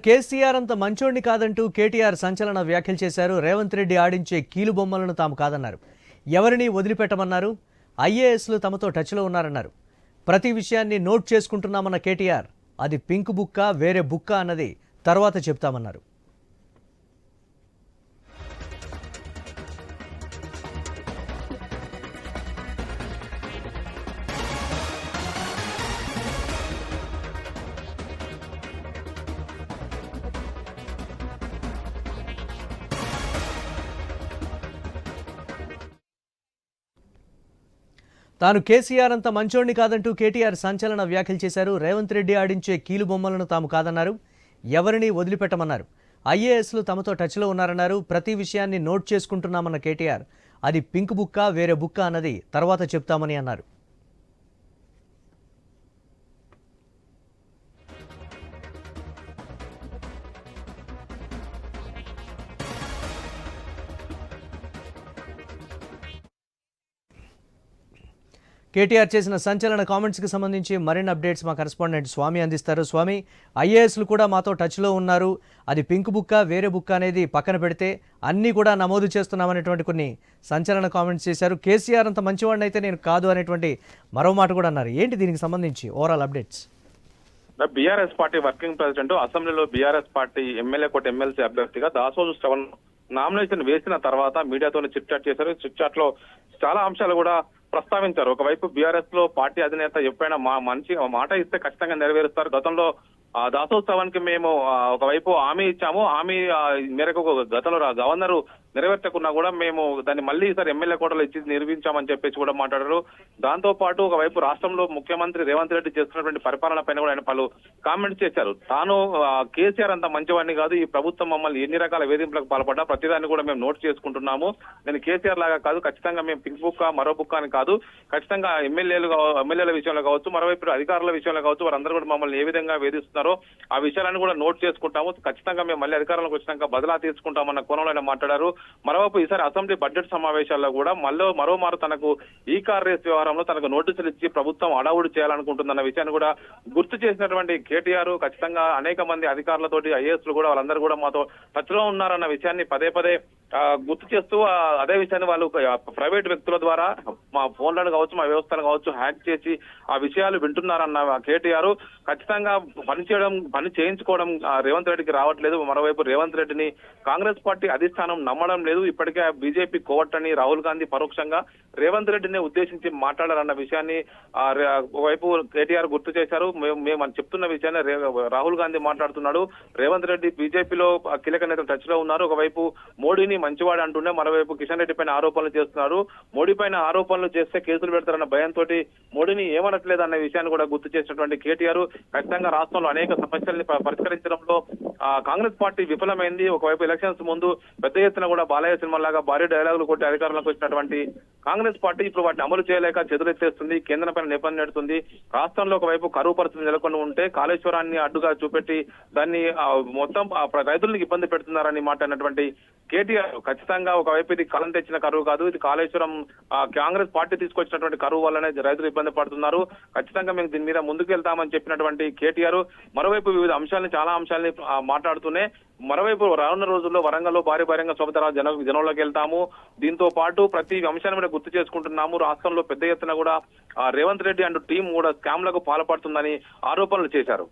కేసీఆర్ అంత మంచోడిని కాదంటూ కేటీఆర్ సంచలన వ్యాఖ్యలు చేశారు. రేవంత్ రెడ్డి ఆడించే కీలుబొమ్మలను తాము కాదన్నారు. ఎవరిని వదిలిపెట్టమన్నారు. ఐఏఎస్లు తమతో టచ్లో ఉన్నారన్నారు. ప్రతి విషయాన్ని నోట్ చేసుకుంటున్నామన్న కేటీఆర్ అది పింక్ బుక్క వేరే బుక్క అన్నది తర్వాత చెప్తామన్నారు. తాను కేసీఆర్ అంత మంచోడిని కాదంటూ కేటీఆర్ సంచలన వ్యాఖ్యలు చేశారు. రేవంత్ రెడ్డి ఆడించే కీలుబొమ్మలను తాము కాదన్నారు. ఎవరిని వదిలిపెట్టమన్నారు. ఐఏఎస్లు తమతో టచ్లో ఉన్నారన్నారు. ప్రతి విషయాన్ని నోట్ చేసుకుంటున్నామన్న కేటీఆర్ అది పింక్ బుక్క వేరే బుక్క అన్నది తర్వాత చెప్తామని అన్నారు. కేటీఆర్ చేసిన సంచలన కామెంట్స్కి సంబంధించి మరిన్ని అప్డేట్స్ మా కరెస్పాండెంట్ స్వామి అందిస్తారు. స్వామి, ఐఏఎస్లు కూడా మాతో టచ్లో ఉన్నారు. అది పింక్ బుక్క వేరే బుక్క అనేది పక్కన పెడితే అన్నీ కూడా నమోదు చేస్తున్నామనేటువంటి కొన్ని సంచలన కామెంట్స్ చేశారు. కేసీఆర్ అంత మంచివాడిని అయితే నేను కాదు అనేటువంటి మరో మాట కూడా అన్నారు. ఏంటి దీనికి సంబంధించి overall updates? BRS party working president అసెంబ్లీలో BRS party MLA quota MLC అభ్యర్థిగా దాసోజు శ్రవణ్ నామినేషన్ వేసిన తర్వాత మీడియాతో చిట్ చాట్ చేశారు. చిట్ చాట్ లో చాలా అంశాలు కూడా ప్రస్తావించారు. ఒకవైపు బీఆర్ఎస్ లో పార్టీ అధినేత ఎప్పుడైనా మంచి మాట ఇస్తే ఖచ్చితంగా నెరవేరుస్తారు. గతంలో దాసోత్సవానికి మేము ఒకవైపు హామీ ఇచ్చాము. హామీ మేరకు గతంలో గవర్నర్ నెరవేర్చకున్నా కూడా మేము దాన్ని మళ్ళీ ఈసారి ఎమ్మెల్యే కోటలో ఇచ్చి నిర్వహించామని చెప్పేసి కూడా మాట్లాడారు. దాంతో పాటు ఒకవైపు రాష్ట్రంలో ముఖ్యమంత్రి రేవంత్ రెడ్డి చేస్తున్నటువంటి పరిపాలన పైన కూడా ఆయన పలు కామెంట్స్ చేశారు. తాను కేసీఆర్ అంత మంచివాడిని కాదు, ఈ ప్రభుత్వం మమ్మల్ని ఎన్ని రకాల వేధింపులకు పాల్పడ్డా ప్రతిదాన్ని కూడా మేము నోట్ చేసుకుంటున్నాము. నేను కేసీఆర్ లాగా కాదు, ఖచ్చితంగా మేము పింక్ బుక్క మరో బుక్క అని కాదు, ఖచ్చితంగా ఎమ్మెల్యేల విషయంలో కావచ్చు, మరోవైపు అధికారుల విషయంలో కావచ్చు, వారందరూ కూడా మమ్మల్ని ఏ విధంగా వేధిస్తున్నారో ఆ విషయాలను కూడా నోట్ చేసుకుంటాము. ఖచ్చితంగా మేము మళ్ళీ అధికారంలోకి వచ్చినాక బదిలా తీసుకుంటామన్న కోణంలో ఆయన మాట్లాడారు. మరోవైపు ఈసారి అసెంబ్లీ బడ్జెట్ సమావేశాల్లో కూడా మరోమారు తనకు ఈ కార్ రేస్ వ్యవహారంలో తనకు నోటీసులు ఇచ్చి ప్రభుత్వం అడావుడు చేయాలనుకుంటుందన్న విషయాన్ని కూడా గుర్తు చేసినటువంటి కేటీఆర్ ఖచ్చితంగా అనేక మంది అధికారులతోటి ఐఏఎస్లు కూడా వాళ్ళందరూ కూడా మాతో టచ్ లో ఉన్నారన్న విషయాన్ని పదే పదే గుర్తు చేస్తూ అదే విషయాన్ని వాళ్ళు ప్రైవేట్ వ్యక్తుల ద్వారా మా ఫోన్లను కావచ్చు, మా వ్యవస్థలను కావచ్చు హ్యాక్ చేసి ఆ విషయాలు వింటున్నారన్న కేటీఆర్ ఖచ్చితంగా పని చేయించుకోవడం రేవంత్ రెడ్డికి రావట్లేదు. మరోవైపు రేవంత్ రెడ్డిని కాంగ్రెస్ పార్టీ అధిష్టానం నమ్మడం లేదు. ఇప్పటికే బీజేపీ కోవట్టని రాహుల్ గాంధీ పరోక్షంగా రేవంత్ రెడ్డిని ఉద్దేశించి మాట్లాడారన్న విషయాన్ని ఒకవైపు కేటీఆర్ గుర్తు చేశారు. మేము చెప్తున్న విషయాన్ని రాహుల్ గాంధీ మాట్లాడుతున్నాడు. రేవంత్ రెడ్డి బీజేపీలో కీలక నేతలు టచ్ లో ఉన్నారు. ఒకవైపు మోడీని మంచివాడు అంటూనే మరోవైపు కిషన్ రెడ్డి పైన ఆరోపణలు చేస్తున్నారు. మోడీ పైన ఆరోపణలు చేస్తే కేసులు పెడతారన్న భయంతో మోడీని ఏమనట్లేదు అనే విషయాన్ని కూడా గుర్తు చేసినటువంటి కేటీఆర్ ఖచ్చితంగా రాష్ట్రంలో అనేక సమస్యల్ని పరిష్కరించడంలో కాంగ్రెస్ పార్టీ విఫలమైంది. ఒకవైపు ఎలక్షన్స్ ముందు పెద్ద ఎత్తున కూడా బాలయ్య సినిమా లాగా భారీ డైలాగులు కొట్టి అధికారంలోకి వచ్చినటువంటి కాంగ్రెస్ పార్టీ ఇప్పుడు వాటిని అమలు చేయలేక చెదురెత్తేస్తుంది, కేంద్రం పైన నిబంధన నెడుతుంది. రాష్ట్రంలో ఒకవైపు కరువు పరిస్థితి నెలకొని ఉంటే కాళేశ్వరాన్ని అడ్డుగా చూపెట్టి దాన్ని మొత్తం రైతులకు ఇబ్బంది పెడుతున్నారని మాట్లాడినటువంటి కేటీఆర్ ఖచ్చితంగా ఒకవైపు ఇది కలం తెచ్చిన కరువు కాదు, ఇది కాళేశ్వరం కాంగ్రెస్ పార్టీ తీసుకొచ్చినటువంటి కరువు వల్లనే రైతులు ఇబ్బంది పడుతున్నారు. ఖచ్చితంగా మేము దీని మీద ముందుకు వెళ్తామని చెప్పినటువంటి కేటీఆర్ మరోవైపు వివిధ అంశాలని చాలా అంశాలని మాట్లాడుతూనే మరోవైపు రానున్న రోజుల్లో వరంగల్లో భారీగా శోభతరా జనంలోకి వెళ్తాము. దీంతో పాటు ప్రతి అంశాన్ని కూడా గుర్తు చేసుకుంటున్నాము. రాష్ట్రంలో పెద్ద ఎత్తున కూడా రేవంత్ రెడ్డి అంటూ టీం కూడా స్కామ్లకు పాల్పడుతుందని ఆరోపణలు చేశారు.